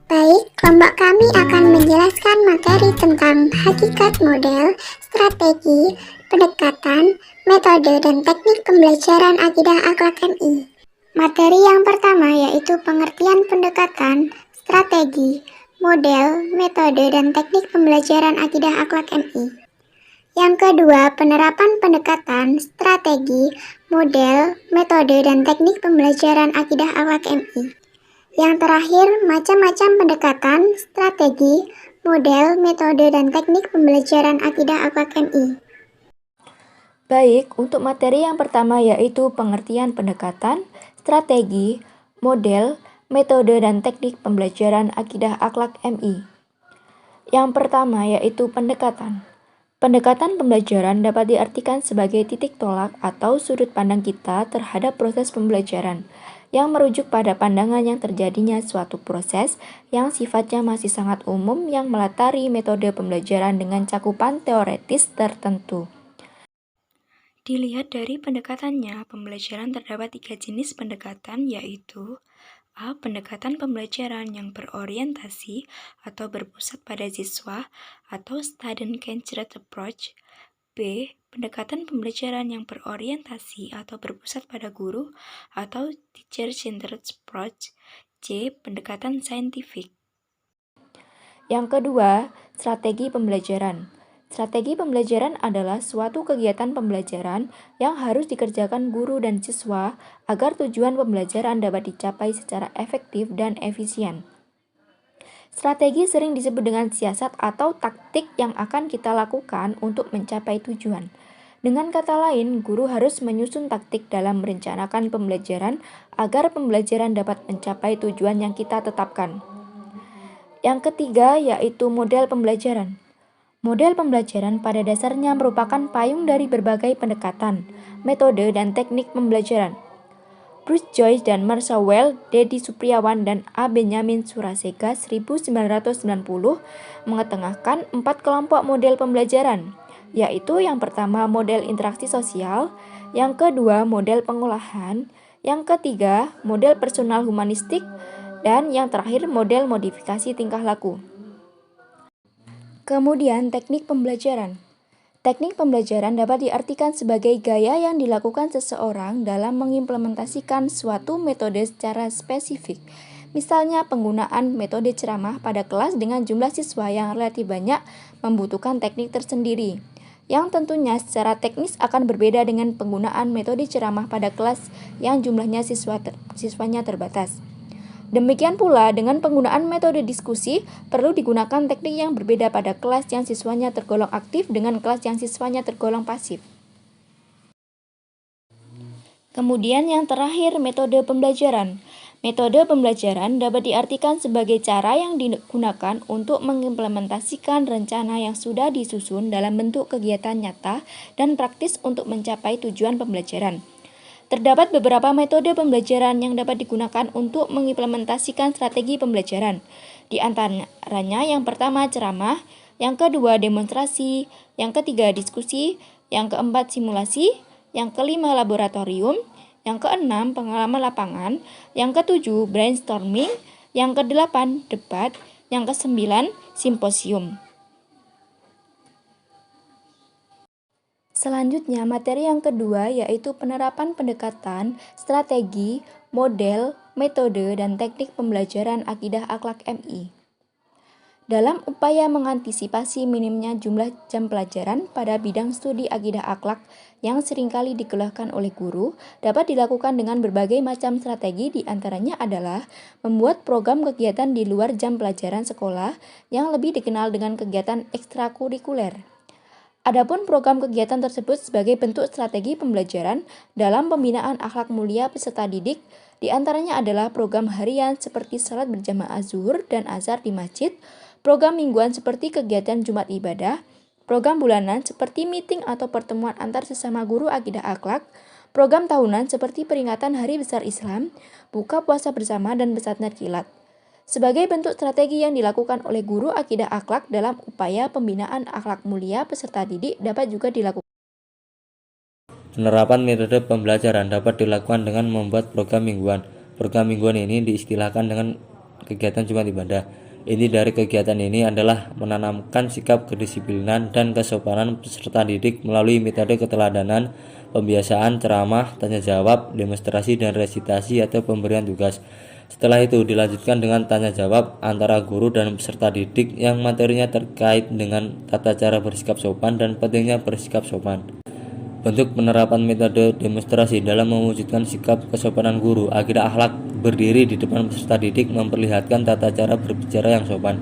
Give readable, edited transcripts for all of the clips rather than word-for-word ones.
Baik, kelompok kami akan menjelaskan materi tentang hakikat model, strategi, pendekatan, metode, dan teknik pembelajaran akidah akhlak MI. Materi yang pertama yaitu pengertian pendekatan, strategi, model, metode, dan teknik pembelajaran akidah akhlak MI. Yang kedua, penerapan pendekatan, strategi, model, metode, dan teknik pembelajaran akidah akhlak MI. Yang terakhir, macam-macam pendekatan, strategi, model, metode, dan teknik pembelajaran akidah akhlak MI. Baik, untuk materi yang pertama yaitu pengertian pendekatan, strategi, model, metode, dan teknik pembelajaran akidah akhlak MI. Yang pertama yaitu pendekatan. Pendekatan pembelajaran dapat diartikan sebagai titik tolak atau sudut pandang kita terhadap proses pembelajaran, yang merujuk pada pandangan yang terjadinya suatu proses yang sifatnya masih sangat umum yang melatari metode pembelajaran dengan cakupan teoretis tertentu. Dilihat dari pendekatannya, pembelajaran terdapat 3 jenis pendekatan yaitu A. Pendekatan pembelajaran yang berorientasi atau berpusat pada siswa atau student-centered approach. B. Pendekatan pembelajaran yang berorientasi atau berpusat pada guru atau teacher-centered approach. C. Pendekatan saintifik. Yang kedua, strategi pembelajaran. Strategi pembelajaran adalah suatu kegiatan pembelajaran yang harus dikerjakan guru dan siswa agar tujuan pembelajaran dapat dicapai secara efektif dan efisien. Strategi sering disebut dengan siasat atau taktik yang akan kita lakukan untuk mencapai tujuan. Dengan kata lain, guru harus menyusun taktik dalam merencanakan pembelajaran agar pembelajaran dapat mencapai tujuan yang kita tetapkan. Yang ketiga yaitu model pembelajaran. Model pembelajaran pada dasarnya merupakan payung dari berbagai pendekatan, metode, dan teknik pembelajaran. Bruce Joyce dan Marshall Well, Dedi Supriyawan, dan A. Benyamin Surasega 1990 mengetengahkan 4 kelompok model pembelajaran, yaitu yang pertama model interaksi sosial, yang kedua model pengolahan, yang ketiga model personal humanistik, dan yang terakhir model modifikasi tingkah laku. Kemudian, teknik pembelajaran. Teknik pembelajaran dapat diartikan sebagai gaya yang dilakukan seseorang dalam mengimplementasikan suatu metode secara spesifik. Misalnya, penggunaan metode ceramah pada kelas dengan jumlah siswa yang relatif banyak membutuhkan teknik tersendiri, yang tentunya secara teknis akan berbeda dengan penggunaan metode ceramah pada kelas yang jumlahnya siswanya terbatas. Demikian pula dengan penggunaan metode diskusi, perlu digunakan teknik yang berbeda pada kelas yang siswanya tergolong aktif dengan kelas yang siswanya tergolong pasif. Kemudian yang terakhir, metode pembelajaran. Metode pembelajaran dapat diartikan sebagai cara yang digunakan untuk mengimplementasikan rencana yang sudah disusun dalam bentuk kegiatan nyata dan praktis untuk mencapai tujuan pembelajaran. Terdapat beberapa metode pembelajaran yang dapat digunakan untuk mengimplementasikan strategi pembelajaran. Di antaranya yang pertama ceramah, yang kedua demonstrasi, yang ketiga diskusi, yang keempat simulasi, yang kelima laboratorium, yang keenam pengalaman lapangan, yang ketujuh brainstorming, yang kedelapan debat, yang kesembilan simposium. Selanjutnya, materi yang kedua yaitu penerapan pendekatan, strategi, model, metode, dan teknik pembelajaran akidah akhlak MI. Dalam upaya mengantisipasi minimnya jumlah jam pelajaran pada bidang studi akidah akhlak yang seringkali dikeluhkan oleh guru, dapat dilakukan dengan berbagai macam strategi, di antaranya adalah membuat program kegiatan di luar jam pelajaran sekolah yang lebih dikenal dengan kegiatan ekstrakurikuler. Adapun program kegiatan tersebut sebagai bentuk strategi pembelajaran dalam pembinaan akhlak mulia peserta didik, di antaranya adalah program harian seperti salat berjamaah zuhur dan azhar di masjid, program mingguan seperti kegiatan Jumat ibadah, program bulanan seperti meeting atau pertemuan antar sesama guru akidah akhlak, Program tahunan seperti peringatan Hari Besar Islam, buka puasa bersama, dan pesantren kilat. Sebagai bentuk strategi yang dilakukan oleh guru akidah akhlak dalam upaya pembinaan akhlak mulia peserta didik dapat juga dilakukan. Penerapan metode pembelajaran dapat dilakukan dengan membuat program mingguan. Program mingguan ini diistilahkan dengan kegiatan Jumat Ibadah. Inti dari kegiatan ini adalah menanamkan sikap kedisiplinan dan kesopanan peserta didik melalui metode keteladanan, pembiasaan, ceramah, tanya jawab, demonstrasi, dan resitasi atau pemberian tugas. Setelah itu dilanjutkan dengan tanya jawab antara guru dan peserta didik yang materinya terkait dengan tata cara bersikap sopan dan pentingnya bersikap sopan. Bentuk penerapan metode demonstrasi dalam mewujudkan sikap kesopanan guru akidah akhlak berdiri di depan peserta didik memperlihatkan tata cara berbicara yang sopan,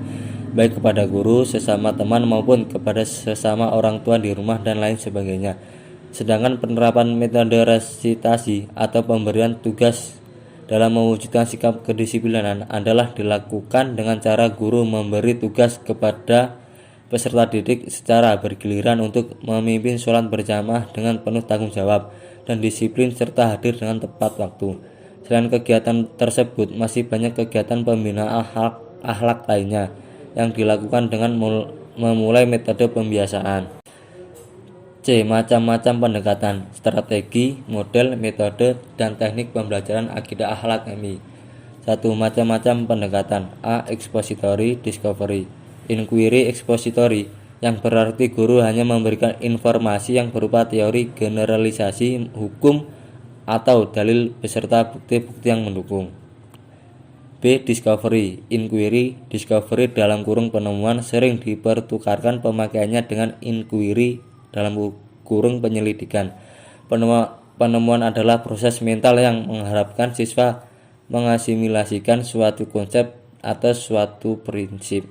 baik kepada guru, sesama teman maupun kepada sesama orang tua di rumah dan lain sebagainya. Sedangkan penerapan metode resitasi atau pemberian tugas dalam mewujudkan sikap kedisiplinan adalah dilakukan dengan cara guru memberi tugas kepada peserta didik secara bergiliran untuk memimpin sholat berjamaah dengan penuh tanggung jawab dan disiplin serta hadir dengan tepat waktu. Selain kegiatan tersebut, masih banyak kegiatan pembinaan akhlak lainnya yang dilakukan dengan memulai metode pembiasaan. C. Macam-macam pendekatan, strategi, model, metode, dan teknik pembelajaran akidah akhlak MI. 1. Macam-macam pendekatan. A. Expository, discovery. Inquiry expository, yang berarti guru hanya memberikan informasi yang berupa teori, generalisasi, hukum, atau dalil beserta bukti-bukti yang mendukung. B. Discovery. Inquiry, discovery dalam kurung penemuan sering dipertukarkan pemakaiannya dengan inquiry dalam kurung penyelidikan. Penemuan adalah proses mental yang mengharapkan siswa mengasimilasikan suatu konsep atau suatu prinsip.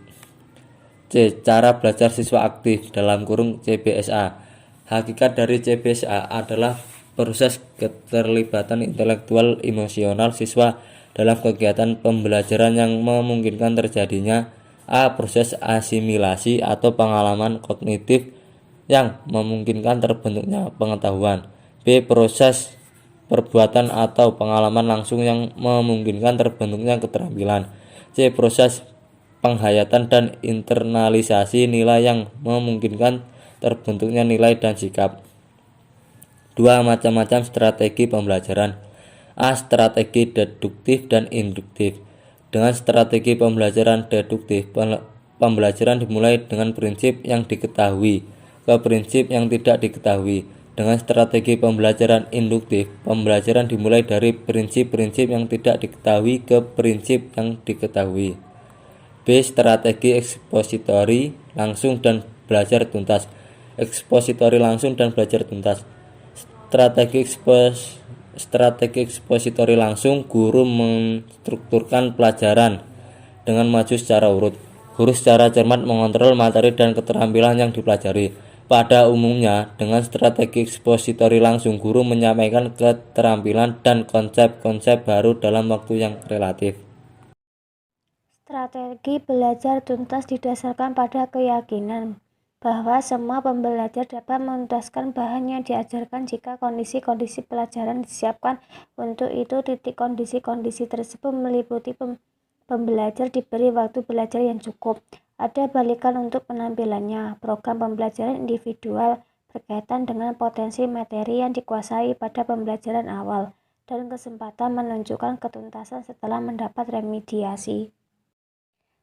C. Cara belajar siswa aktif dalam kurung CBSA. Hakikat dari CBSA adalah proses keterlibatan intelektual emosional siswa dalam kegiatan pembelajaran yang memungkinkan terjadinya A. Proses asimilasi atau pengalaman kognitif yang memungkinkan terbentuknya pengetahuan. B. Proses perbuatan atau pengalaman langsung yang memungkinkan terbentuknya keterampilan. C. Proses penghayatan dan internalisasi nilai yang memungkinkan terbentuknya nilai dan sikap. 2. Macam-macam strategi pembelajaran. A. Strategi deduktif dan induktif. Dengan strategi pembelajaran deduktif, pembelajaran dimulai dengan prinsip yang diketahui ke prinsip yang tidak diketahui. Dengan strategi pembelajaran induktif, pembelajaran dimulai dari prinsip-prinsip yang tidak diketahui ke prinsip yang diketahui. B. Strategi ekspositori langsung dan belajar tuntas. Ekspositori langsung dan belajar tuntas. Strategi ekspositori langsung, guru menstrukturkan pelajaran dengan maju secara urut. Guru secara cermat mengontrol materi dan keterampilan yang dipelajari. Pada umumnya, dengan strategi ekspositori langsung, guru menyampaikan keterampilan dan konsep-konsep baru dalam waktu yang relatif. Strategi belajar tuntas didasarkan pada keyakinan bahwa semua pembelajar dapat menuntaskan bahan yang diajarkan jika kondisi-kondisi pelajaran disiapkan. Untuk itu, titik kondisi-kondisi tersebut meliputi pembelajar diberi waktu belajar yang cukup, ada balikan untuk penampilannya, program pembelajaran individual berkaitan dengan potensi materi yang dikuasai pada pembelajaran awal, dan kesempatan menunjukkan ketuntasan setelah mendapat remediasi.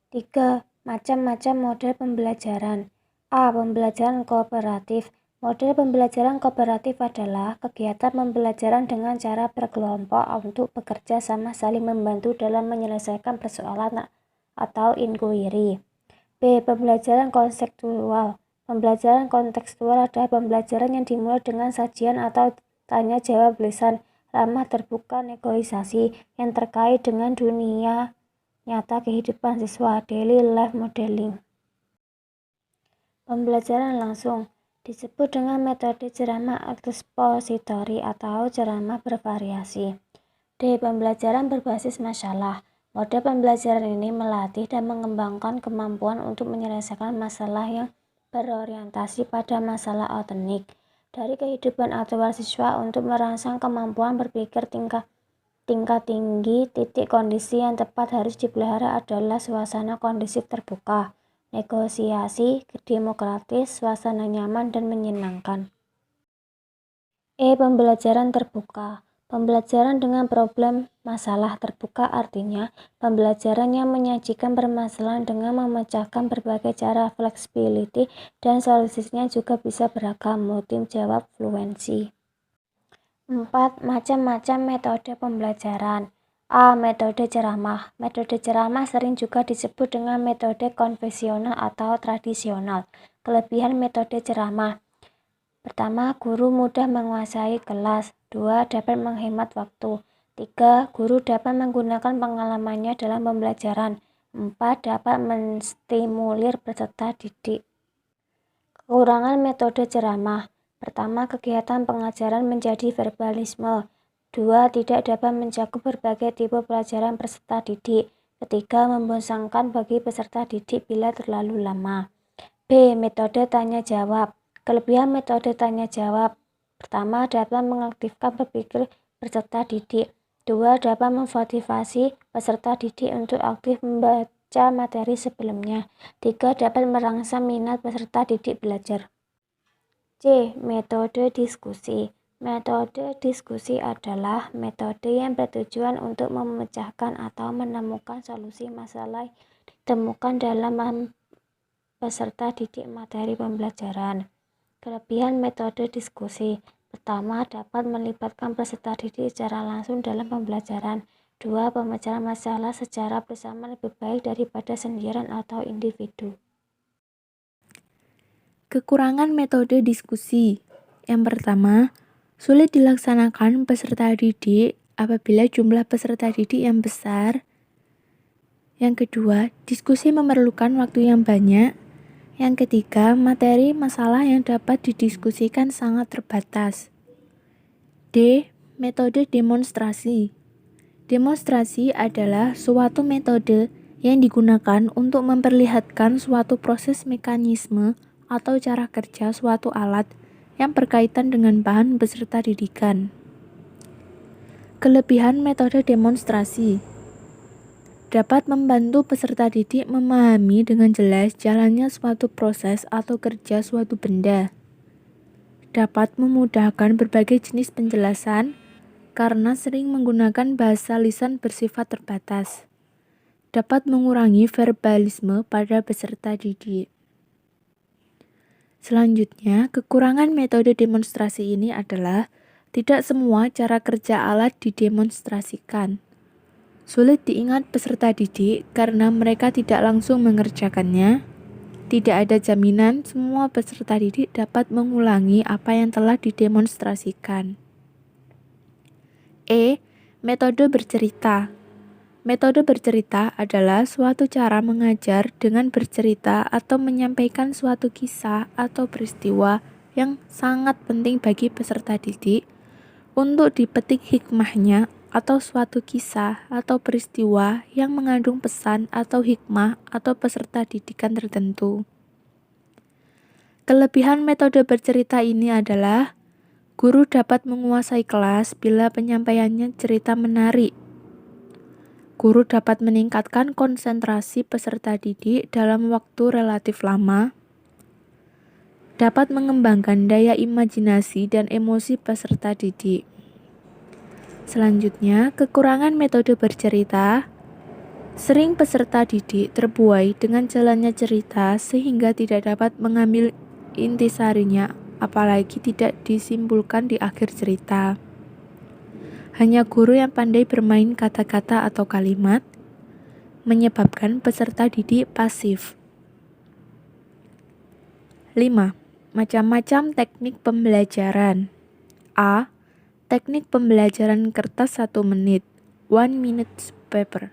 3. Macam-macam model pembelajaran. A. Pembelajaran kooperatif. Model pembelajaran kooperatif adalah kegiatan pembelajaran dengan cara berkelompok untuk bekerja sama saling membantu dalam menyelesaikan persoalan atau inquiry. B. Pembelajaran konseptual. Pembelajaran kontekstual adalah pembelajaran yang dimulai dengan sajian atau tanya jawab lisan, ramah, terbuka, negosiasi yang terkait dengan dunia nyata kehidupan siswa, daily life modeling. Pembelajaran langsung disebut dengan metode ceramah ekspositori atau ceramah bervariasi. D. Pembelajaran berbasis masalah. Model pembelajaran ini melatih dan mengembangkan kemampuan untuk menyelesaikan masalah yang berorientasi pada masalah autentik. dari kehidupan aktual siswa untuk merangsang kemampuan berpikir tingkat tinggi. Titik kondisi yang tepat harus dipelihara adalah suasana kondisif terbuka, negosiasi, demokratis, suasana nyaman dan menyenangkan. Pembelajaran terbuka. Pembelajaran dengan problem masalah terbuka artinya pembelajaran yang menyajikan permasalahan dengan memecahkan berbagai cara. Flexibility dan solusinya juga bisa beragam, multi jawab, fluensi. 4. Macam-macam metode pembelajaran. A. Metode ceramah. Metode ceramah sering juga disebut dengan metode konvensional atau tradisional. Kelebihan metode ceramah. Pertama, guru mudah menguasai kelas. 2. Dapat menghemat waktu. 3. Guru dapat menggunakan pengalamannya dalam pembelajaran. 4. Dapat menstimulir peserta didik. Kekurangan metode ceramah. Pertama, kegiatan pengajaran menjadi verbalisme. 2. Tidak dapat mencakup berbagai tipe pelajaran peserta didik. Ketiga, membosankan bagi peserta didik bila terlalu lama. B. Metode tanya-jawab. Kelebihan metode tanya-jawab. Pertama, dapat mengaktifkan berpikir peserta didik. 2. Dapat memotivasi peserta didik untuk aktif membaca materi sebelumnya. 3. Dapat merangsang minat peserta didik belajar. C. Metode diskusi. Metode diskusi adalah metode yang bertujuan untuk memecahkan atau menemukan solusi masalah yang ditemukan dalam peserta didik materi pembelajaran. Kelebihan metode diskusi. Pertama, dapat melibatkan peserta didik secara langsung dalam pembelajaran. 2. Pemecahan masalah secara bersama lebih baik daripada sendirian atau individu. Kekurangan metode diskusi. Yang pertama, sulit dilaksanakan peserta didik apabila jumlah peserta didik yang besar. Yang kedua, diskusi memerlukan waktu yang banyak. Yang ketiga, materi masalah yang dapat didiskusikan sangat terbatas. D. Metode demonstrasi. Demonstrasi adalah suatu metode yang digunakan untuk memperlihatkan suatu proses mekanisme atau cara kerja suatu alat yang berkaitan dengan bahan peserta didikan. Kelebihan metode demonstrasi. Dapat membantu peserta didik memahami dengan jelas jalannya suatu proses atau kerja suatu benda. Dapat memudahkan berbagai jenis penjelasan karena sering menggunakan bahasa lisan bersifat terbatas. Dapat mengurangi verbalisme pada peserta didik. Selanjutnya, kekurangan metode demonstrasi ini adalah tidak semua cara kerja alat didemonstrasikan. Sulit diingat peserta didik karena mereka tidak langsung mengerjakannya. Tidak ada jaminan semua peserta didik dapat mengulangi apa yang telah didemonstrasikan. E. Metode bercerita. Metode bercerita adalah suatu cara mengajar dengan bercerita atau menyampaikan suatu kisah atau peristiwa yang sangat penting bagi peserta didik untuk dipetik hikmahnya atau suatu kisah atau peristiwa yang mengandung pesan atau hikmah atau peserta didikan tertentu. Kelebihan metode bercerita ini adalah guru dapat menguasai kelas bila penyampaiannya cerita menarik. Guru dapat meningkatkan konsentrasi peserta didik dalam waktu relatif lama. Dapat mengembangkan daya imajinasi dan emosi peserta didik. Selanjutnya, kekurangan metode bercerita. Sering peserta didik terbuai dengan jalannya cerita sehingga tidak dapat mengambil intisarinya, apalagi tidak disimpulkan di akhir cerita. Hanya guru yang pandai bermain kata-kata atau kalimat menyebabkan peserta didik pasif. 5. Macam-macam teknik pembelajaran. A. Teknik pembelajaran kertas 1 menit, 1 minute paper.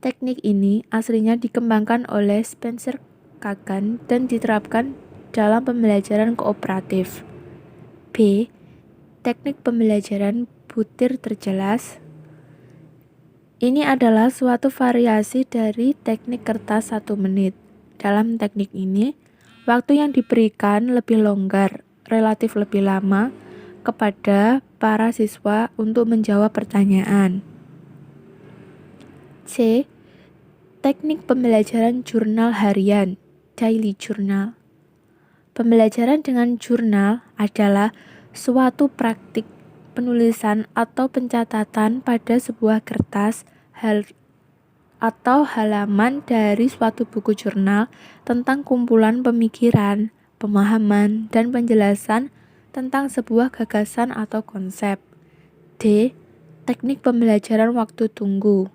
Teknik ini aslinya dikembangkan oleh Spencer Kagan dan diterapkan dalam pembelajaran kooperatif. B. Teknik pembelajaran butir terjelas. Ini adalah suatu variasi dari teknik kertas 1 menit. Dalam teknik ini, waktu yang diberikan lebih longgar relatif lebih lama kepada para siswa untuk menjawab pertanyaan. C. Teknik pembelajaran jurnal harian, daily journal. Pembelajaran dengan jurnal adalah suatu praktik penulisan atau pencatatan pada sebuah kertas atau halaman dari suatu buku jurnal tentang kumpulan pemikiran, pemahaman, dan penjelasan tentang sebuah gagasan atau konsep. D. Teknik pembelajaran waktu tunggu.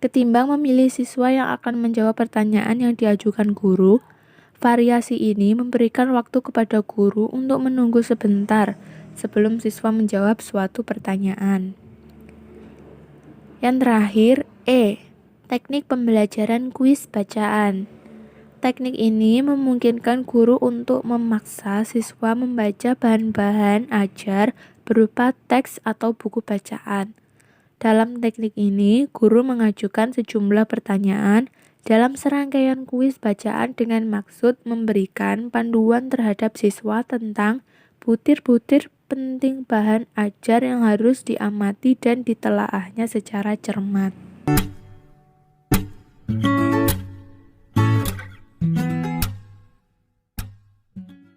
Ketimbang memilih siswa yang akan menjawab pertanyaan yang diajukan guru, variasi ini memberikan waktu kepada guru untuk menunggu sebentar sebelum siswa menjawab suatu pertanyaan. Yang terakhir, E. Teknik pembelajaran kuis bacaan. Teknik ini memungkinkan guru untuk memaksa siswa membaca bahan-bahan ajar berupa teks atau buku bacaan. Dalam teknik ini, guru mengajukan sejumlah pertanyaan dalam serangkaian kuis bacaan dengan maksud memberikan panduan terhadap siswa tentang butir-butir penting bahan ajar yang harus diamati dan ditelaahnya secara cermat.